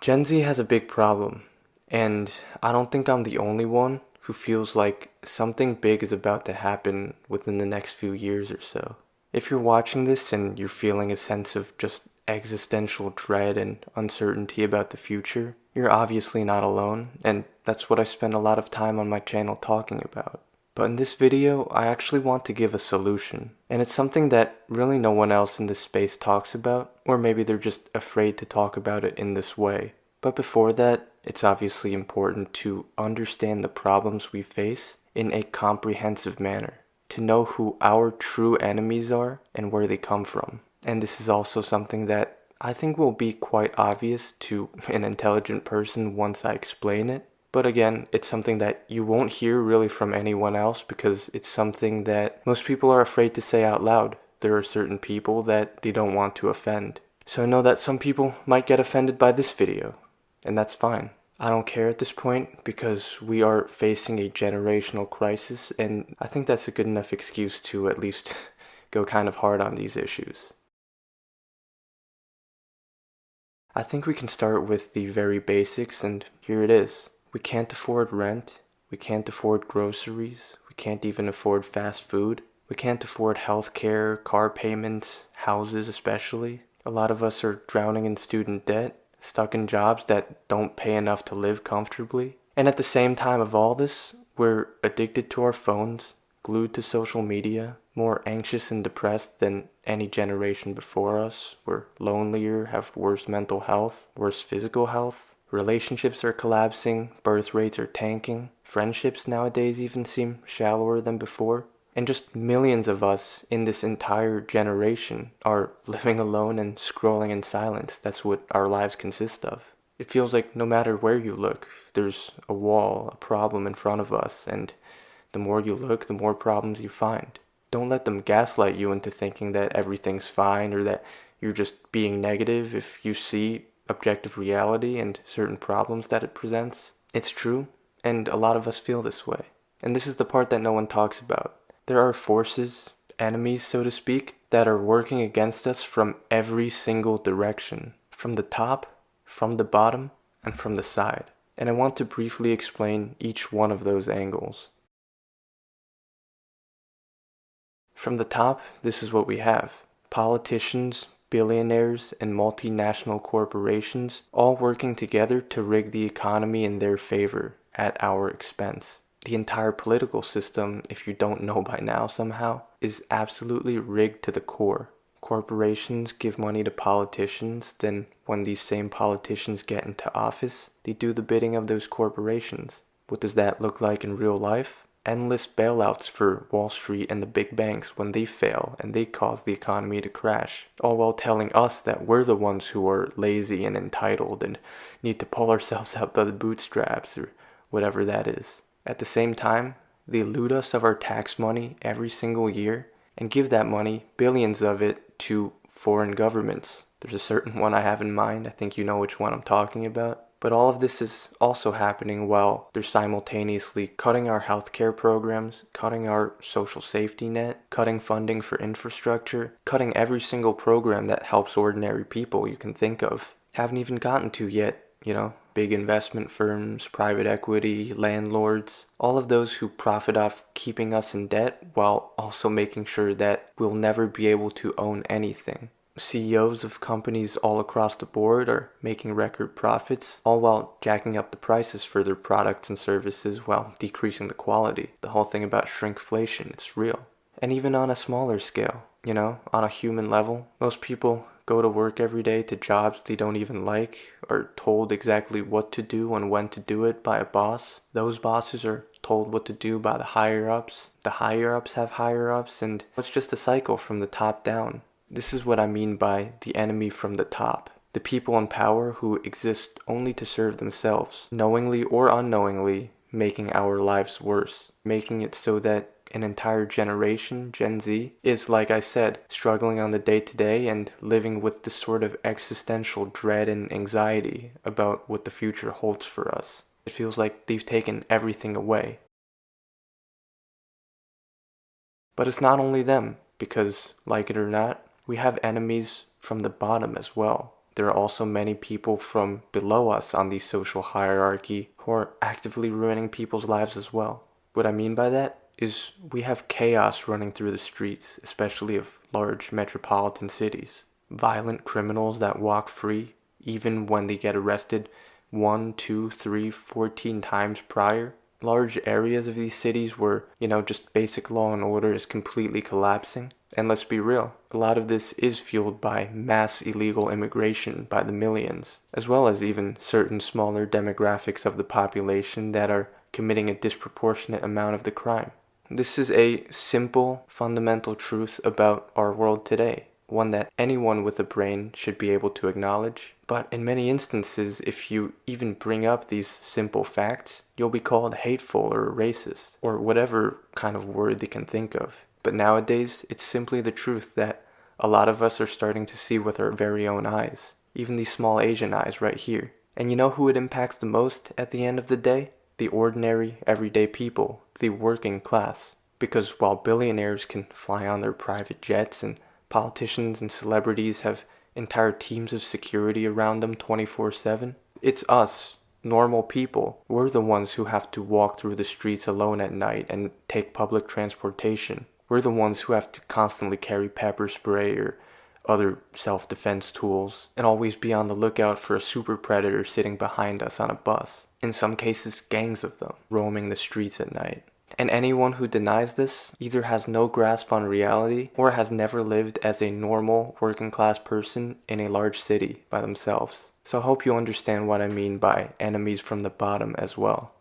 Gen Z has a big problem, and I don't think I'm the only one who feels like something big is about to happen within the next few years or so. If you're watching this and you're feeling a sense of just existential dread and uncertainty about the future, you're obviously not alone, and that's what I spend a lot of time on my channel talking about. But in this video, I actually want to give a solution, and it's something that really no one else in this space talks about, or maybe they're just afraid to talk about it in this way. But before that, it's obviously important to understand the problems we face in a comprehensive manner, to know who our true enemies are and where they come from. And this is also something that I think will be quite obvious to an intelligent person once I explain it. But again, it's something that you won't hear really from anyone else because it's something that most people are afraid to say out loud. There are certain people that they don't want to offend. So I know that some people might get offended by this video, and that's fine. I don't care at this point because we are facing a generational crisis, and I think that's a good enough excuse to at least go kind of hard on these issues. I think we can start with the very basics, and here it is. We can't afford rent, we can't afford groceries, we can't even afford fast food, we can't afford healthcare, car payments, houses especially. A lot of us are drowning in student debt, stuck in jobs that don't pay enough to live comfortably. And at the same time of all this, we're addicted to our phones, glued to social media, more anxious and depressed than any generation before us. We're lonelier, have worse mental health, worse physical health. Relationships are collapsing, birth rates are tanking. Friendships nowadays even seem shallower than before. And just millions of us in this entire generation are living alone and scrolling in silence. That's what our lives consist of. It feels like no matter where you look, there's a wall, a problem in front of us, and the more you look, the more problems you find. Don't let them gaslight you into thinking that everything's fine or that you're just being negative if you see objective reality and certain problems that it presents. It's true, and a lot of us feel this way. And this is the part that no one talks about. There are forces, enemies so to speak, that are working against us from every single direction. From the top, from the bottom, and from the side. And I want to briefly explain each one of those angles. From the top, this is what we have. Politicians, billionaires, and multinational corporations all working together to rig the economy in their favor at our expense. The entire political system, if you don't know by now somehow, is absolutely rigged to the core. Corporations give money to politicians, then when these same politicians get into office, they do the bidding of those corporations. What does that look like in real life? Endless bailouts for Wall Street and the big banks when they fail and they cause the economy to crash, all while telling us that we're the ones who are lazy and entitled and need to pull ourselves out by the bootstraps or whatever that is. At the same time, they loot us of our tax money every single year and give that money, billions of it, to foreign governments. There's a certain one I have in mind, I think you know which one I'm talking about. But all of this is also happening while they're simultaneously cutting our healthcare programs, cutting our social safety net, cutting funding for infrastructure, cutting every single program that helps ordinary people you can think of. Haven't even gotten to yet, big investment firms, private equity, landlords, all of those who profit off keeping us in debt while also making sure that we'll never be able to own anything. CEOs of companies all across the board are making record profits, all while jacking up the prices for their products and services while decreasing the quality. The whole thing about shrinkflation, it's real. And even on a smaller scale, on a human level, most people go to work every day to jobs they don't even like, are told exactly what to do and when to do it by a boss. Those bosses are told what to do by the higher ups. The higher ups have higher ups, and it's just a cycle from the top down. This is what I mean by the enemy from the top. The people in power who exist only to serve themselves, knowingly or unknowingly making our lives worse, making it so that an entire generation, Gen Z, is, like I said, struggling on the day-to-day and living with this sort of existential dread and anxiety about what the future holds for us. It feels like they've taken everything away. But it's not only them, because, like it or not, we have enemies from the bottom as well. there are also many people from below us on the social hierarchy who are actively ruining people's lives as well. What I mean by that is we have chaos running through the streets, especially of large metropolitan cities. Violent criminals that walk free, even when they get arrested 1, 2, 3, 14 times prior. Large areas of these cities where, just basic law and order is completely collapsing. And let's be real, a lot of this is fueled by mass illegal immigration by the millions, as well as even certain smaller demographics of the population that are committing a disproportionate amount of the crime. This is a simple, fundamental truth about our world today, one that anyone with a brain should be able to acknowledge. But in many instances, if you even bring up these simple facts, you'll be called hateful or racist, or whatever kind of word they can think of. But nowadays, it's simply the truth that a lot of us are starting to see with our very own eyes, even these small Asian eyes right here. And you know who it impacts the most at the end of the day? The ordinary, everyday people, the working class. Because while billionaires can fly on their private jets and politicians and celebrities have entire teams of security around them 24/7, it's us, normal people. We're the ones who have to walk through the streets alone at night and take public transportation. We're the ones who have to constantly carry pepper spray or other self-defense tools, and always be on the lookout for a super predator sitting behind us on a bus. In some cases, gangs of them, roaming the streets at night. And anyone who denies this either has no grasp on reality or has never lived as a normal working class person in a large city by themselves. So I hope you understand what I mean by enemies from the bottom as well.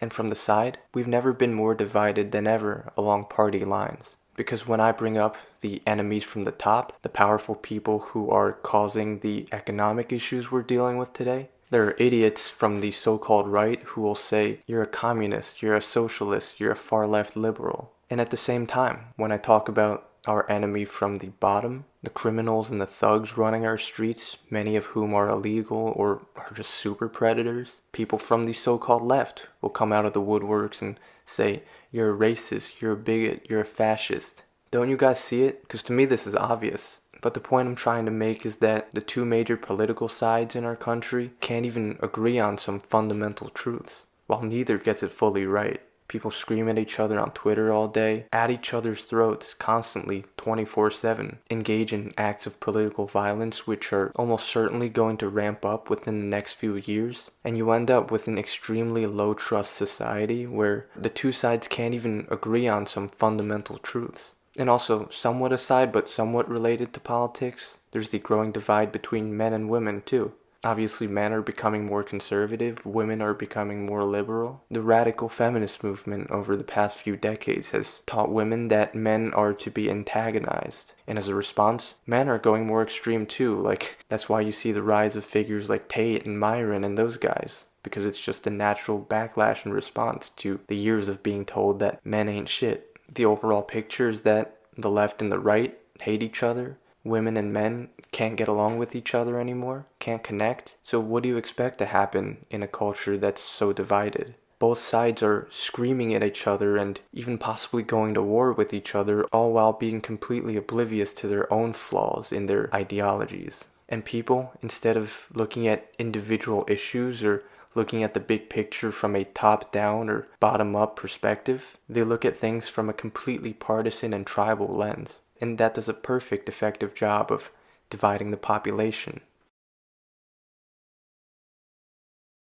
And from the side, we've never been more divided than ever along party lines. Because when I bring up the enemies from the top, the powerful people who are causing the economic issues we're dealing with today, there are idiots from the so-called right who will say, you're a communist, you're a socialist, you're a far-left liberal. And at the same time, when I talk about our enemy from the bottom, the criminals and the thugs running our streets, many of whom are illegal or are just super predators, people from the so-called left will come out of the woodworks and say, you're a racist, you're a bigot, you're a fascist. Don't you guys see it? Because to me this is obvious. But the point I'm trying to make is that the two major political sides in our country can't even agree on some fundamental truths, while neither gets it fully right. People scream at each other on Twitter all day, at each other's throats constantly 24/7, engage in acts of political violence which are almost certainly going to ramp up within the next few years, and you end up with an extremely low trust society where the two sides can't even agree on some fundamental truths. And also, somewhat aside but somewhat related to politics, there's the growing divide between men and women too. Obviously, men are becoming more conservative, women are becoming more liberal. The radical feminist movement over the past few decades has taught women that men are to be antagonized. And as a response, men are going more extreme too. That's why you see the rise of figures like Tate and Myron and those guys. Because it's just a natural backlash in response to the years of being told that men ain't shit. The overall picture is that the left and the right hate each other. Women and men can't get along with each other anymore, can't connect. So what do you expect to happen in a culture that's so divided? Both sides are screaming at each other and even possibly going to war with each other, all while being completely oblivious to their own flaws in their ideologies. And people, instead of looking at individual issues or looking at the big picture from a top-down or bottom-up perspective, they look at things from a completely partisan and tribal lens. And that does a perfect, effective job of dividing the population.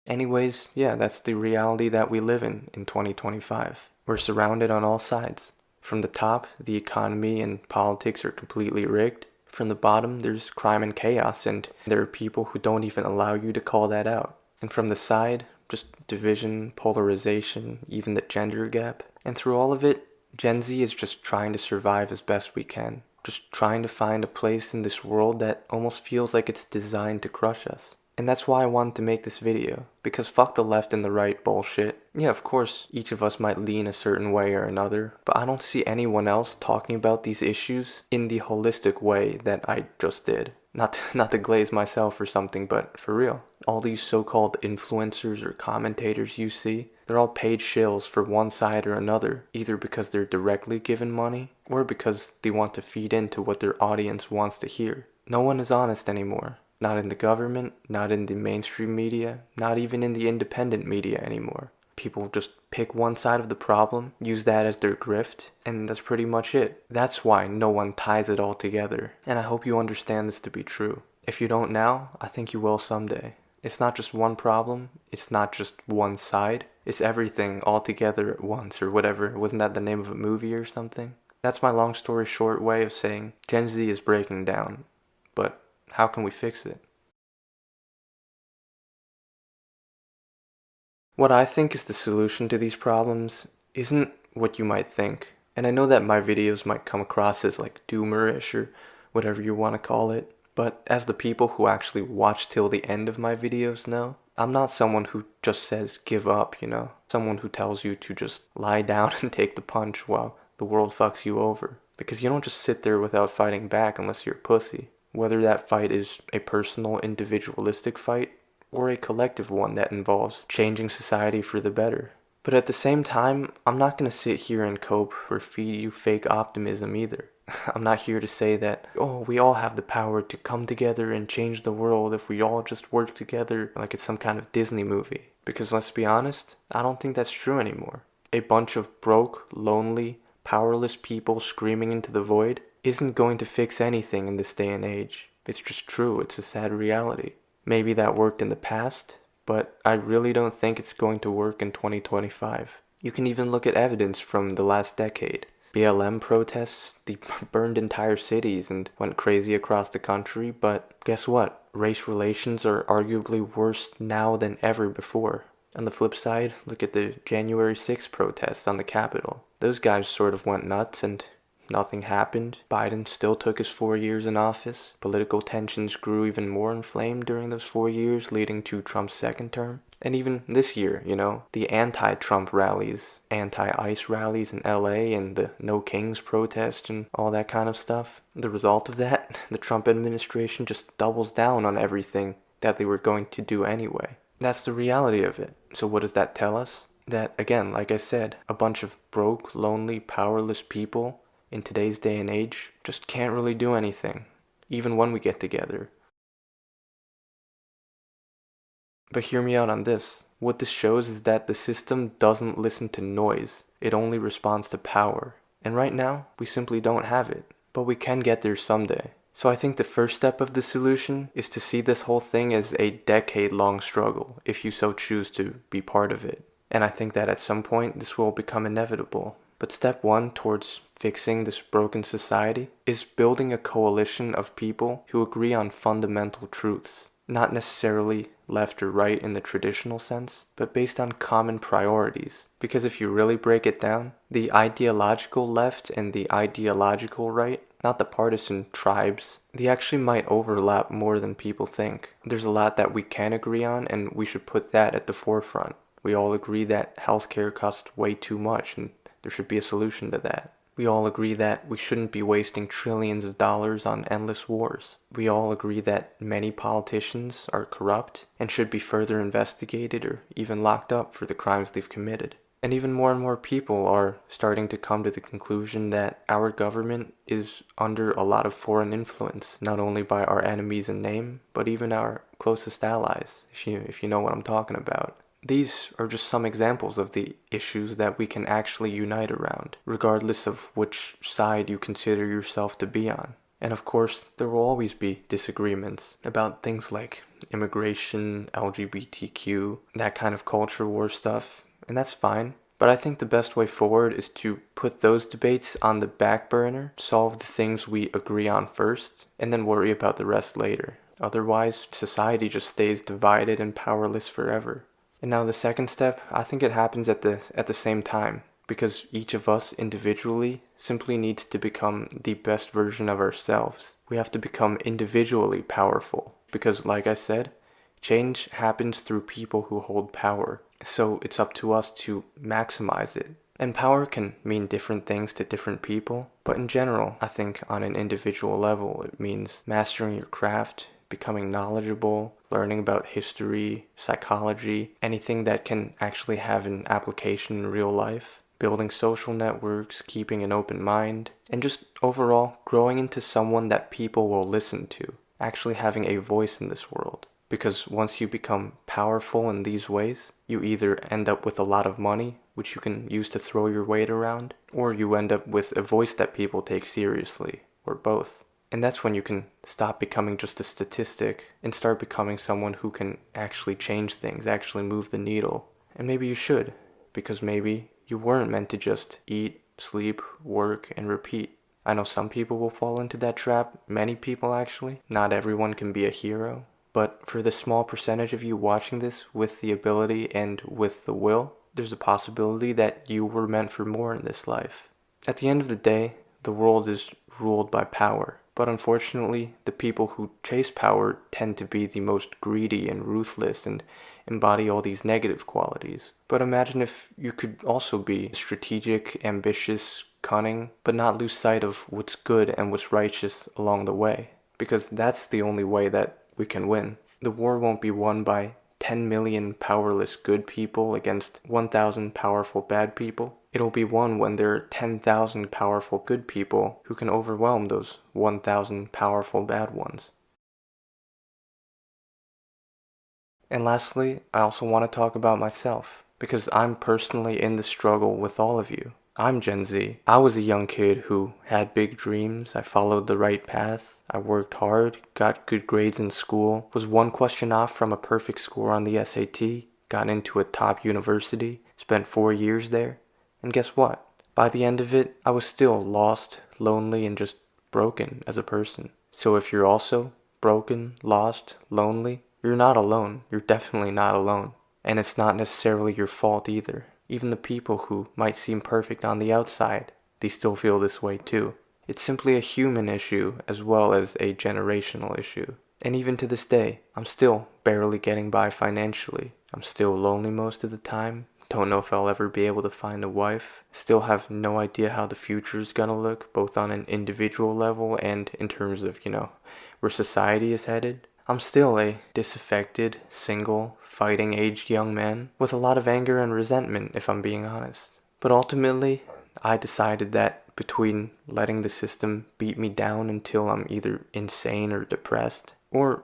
Anyways, yeah, that's the reality that we live in 2025. We're surrounded on all sides. From the top, the economy and politics are completely rigged. From the bottom, there's crime and chaos, and there are people who don't even allow you to call that out. And from the side, just division, polarization, even the gender gap. And through all of it, Gen Z is just trying to survive as best we can. Just trying to find a place in this world that almost feels like it's designed to crush us. And that's why I wanted to make this video, because fuck the left and the right bullshit. Yeah, of course, each of us might lean a certain way or another, but I don't see anyone else talking about these issues in the holistic way that I just did. Not to glaze myself or something, but for real. All these so-called influencers or commentators you see, They're all paid shills for one side or another, either because they're directly given money or because they want to feed into what their audience wants to hear. No one is honest anymore. Not in the government, not in the mainstream media, not even in the independent media anymore. People just pick one side of the problem, use that as their grift, and that's pretty much it. That's why no one ties it all together. And I hope you understand this to be true. If you don't now, I think you will someday. It's not just one problem, it's not just one side, it's everything all together at once or whatever. Wasn't that the name of a movie or something? That's my long story short way of saying Gen Z is breaking down. But how can we fix it? What I think is the solution to these problems isn't what you might think. And I know that my videos might come across as like doomerish or whatever you want to call it, but as the people who actually watch till the end of my videos know, I'm not someone who just says give up, Someone who tells you to just lie down and take the punch while the world fucks you over. Because you don't just sit there without fighting back unless you're a pussy. Whether that fight is a personal, individualistic fight or a collective one that involves changing society for the better. But at the same time, I'm not going to sit here and cope or feed you fake optimism either. I'm not here to say that, oh, we all have the power to come together and change the world if we all just work together like it's some kind of Disney movie. Because let's be honest, I don't think that's true anymore. A bunch of broke, lonely, powerless people screaming into the void isn't going to fix anything in this day and age. It's just true, it's a sad reality. Maybe that worked in the past, but I really don't think it's going to work in 2025. You can even look at evidence from the last decade. BLM protests, they burned entire cities and went crazy across the country, but guess what? Race relations are arguably worse now than ever before. On the flip side, look at the January 6th protests on the Capitol. Those guys sort of went nuts and nothing happened. Biden still took his 4 years in office. Political tensions grew even more inflamed during those 4 years, leading to Trump's second term. And even this year, the anti-Trump rallies, anti-ICE rallies in LA and the No Kings protest and all that kind of stuff. The result of that, the Trump administration just doubles down on everything that they were going to do anyway. That's the reality of it. So what does that tell us? That, again, like I said, a bunch of broke, lonely, powerless people in today's day and age just can't really do anything, even when we get together. But hear me out on this. What this shows is that the system doesn't listen to noise. It only responds to power. And right now, we simply don't have it. But we can get there someday. So I think the first step of the solution is to see this whole thing as a decade-long struggle, if you so choose to be part of it. And I think that at some point, this will become inevitable. But step one towards fixing this broken society is building a coalition of people who agree on fundamental truths. Not necessarily left or right in the traditional sense, but based on common priorities. Because if you really break it down, the ideological left and the ideological right, not the partisan tribes, they actually might overlap more than people think. There's a lot that we can agree on, and we should put that at the forefront. We all agree that healthcare costs way too much, and there should be a solution to that. We all agree that we shouldn't be wasting trillions of dollars on endless wars. We all agree that many politicians are corrupt and should be further investigated or even locked up for the crimes they've committed. And even more people are starting to come to the conclusion that our government is under a lot of foreign influence, not only by our enemies in name, but even our closest allies, if you know what I'm talking about. These are just some examples of the issues that we can actually unite around, regardless of which side you consider yourself to be on. And of course, there will always be disagreements about things like immigration, LGBTQ, that kind of culture war stuff, and that's fine. But I think the best way forward is to put those debates on the back burner, solve the things we agree on first, and then worry about the rest later. Otherwise, society just stays divided and powerless forever. And now the second step, I think it happens at the same time, because each of us individually simply needs to become the best version of ourselves. We have to become individually powerful, because like I said, change happens through people who hold power. So it's up to us to maximize it. And power can mean different things to different people, but in general, I think on an individual level, it means mastering your craft, becoming knowledgeable, learning about history, psychology, anything that can actually have an application in real life, building social networks, keeping an open mind, and just overall growing into someone that people will listen to, actually having a voice in this world. Because once you become powerful in these ways, you either end up with a lot of money, which you can use to throw your weight around, or you end up with a voice that people take seriously, or both. And that's when you can stop becoming just a statistic and start becoming someone who can actually change things, actually move the needle. And maybe you should, because maybe you weren't meant to just eat, sleep, work, and repeat. I know some people will fall into that trap, many people actually. Not everyone can be a hero. But for the small percentage of you watching this with the ability and with the will, there's a possibility that you were meant for more in this life. At the end of the day, the world is ruled by power. But unfortunately, the people who chase power tend to be the most greedy and ruthless and embody all these negative qualities. But imagine if you could also be strategic, ambitious, cunning, but not lose sight of what's good and what's righteous along the way. Because that's the only way that we can win. The war won't be won by 10 million powerless good people against 1,000 powerful bad people. It'll be won when there are 10,000 powerful good people who can overwhelm those 1,000 powerful bad ones. And lastly, I also want to talk about myself, because I'm personally in the struggle with all of you. I'm Gen Z. I was a young kid who had big dreams. I followed the right path. I worked hard, got good grades in school, was one question off from a perfect score on the SAT, got into a top university, spent 4 years there. And guess what? By the end of it, I was still lost, lonely, and just broken as a person. So if you're also broken, lost, lonely, you're not alone. You're definitely not alone. And it's not necessarily your fault either. Even the people who might seem perfect on the outside, they still feel this way too. It's simply a human issue as well as a generational issue. And even to this day, I'm still barely getting by financially. I'm still lonely most of the time. Don't know if I'll ever be able to find a wife. Still have no idea how the future is gonna look, both on an individual level and in terms of, where society is headed. I'm still a disaffected, single, fighting-age young man with a lot of anger and resentment, if I'm being honest. But ultimately, I decided that between letting the system beat me down until I'm either insane or depressed, or,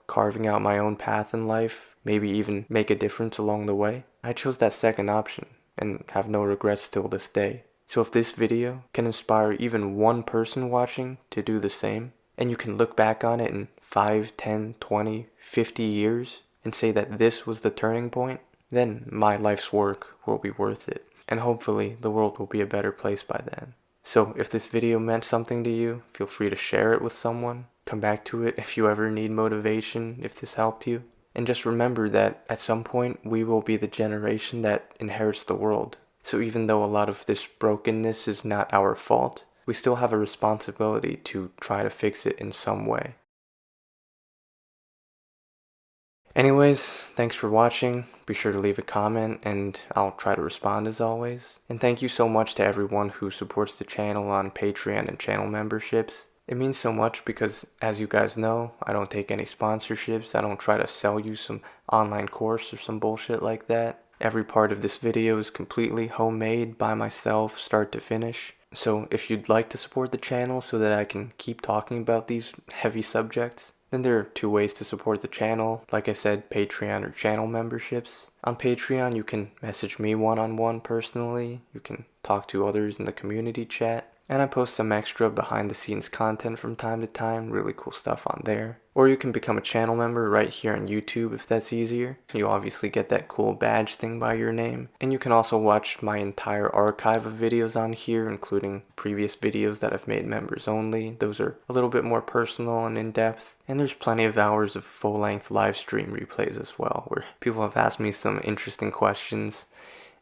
carving out my own path in life, maybe even make a difference along the way, I chose that second option and have no regrets till this day. So if this video can inspire even one person watching to do the same, and you can look back on it in 5, 10, 20, 50 years and say that this was the turning point, then my life's work will be worth it. And hopefully the world will be a better place by then. So if this video meant something to you, feel free to share it with someone. Come back to it if you ever need motivation, if this helped you. And just remember that at some point we will be the generation that inherits the world. So even though a lot of this brokenness is not our fault, we still have a responsibility to try to fix it in some way. Anyways, thanks for watching. Be sure to leave a comment and I'll try to respond as always. And thank you so much to everyone who supports the channel on Patreon and channel memberships. It means so much because, as you guys know, I don't take any sponsorships. I don't try to sell you some online course or some bullshit like that. Every part of this video is completely homemade by myself, start to finish. So if you'd like to support the channel so that I can keep talking about these heavy subjects, then there are 2 ways to support the channel. Like I said, Patreon or channel memberships. On Patreon, you can message me one-on-one personally. You can talk to others in the community chat. And I post some extra behind the scenes content from time to time, really cool stuff on there. Or you can become a channel member right here on YouTube if that's easier. You obviously get that cool badge thing by your name. And you can also watch my entire archive of videos on here, including previous videos that I've made members only. Those are a little bit more personal and in-depth. And there's plenty of hours of full-length live stream replays as well, where people have asked me some interesting questions.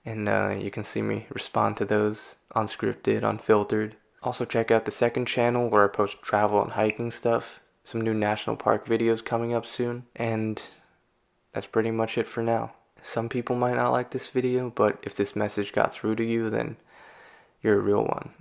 And you can see me respond to those unscripted, unfiltered. Also check out the second channel where I post travel and hiking stuff. Some new national park videos coming up soon. And that's pretty much it for now. Some people might not like this video, but if this message got through to you, then you're a real one.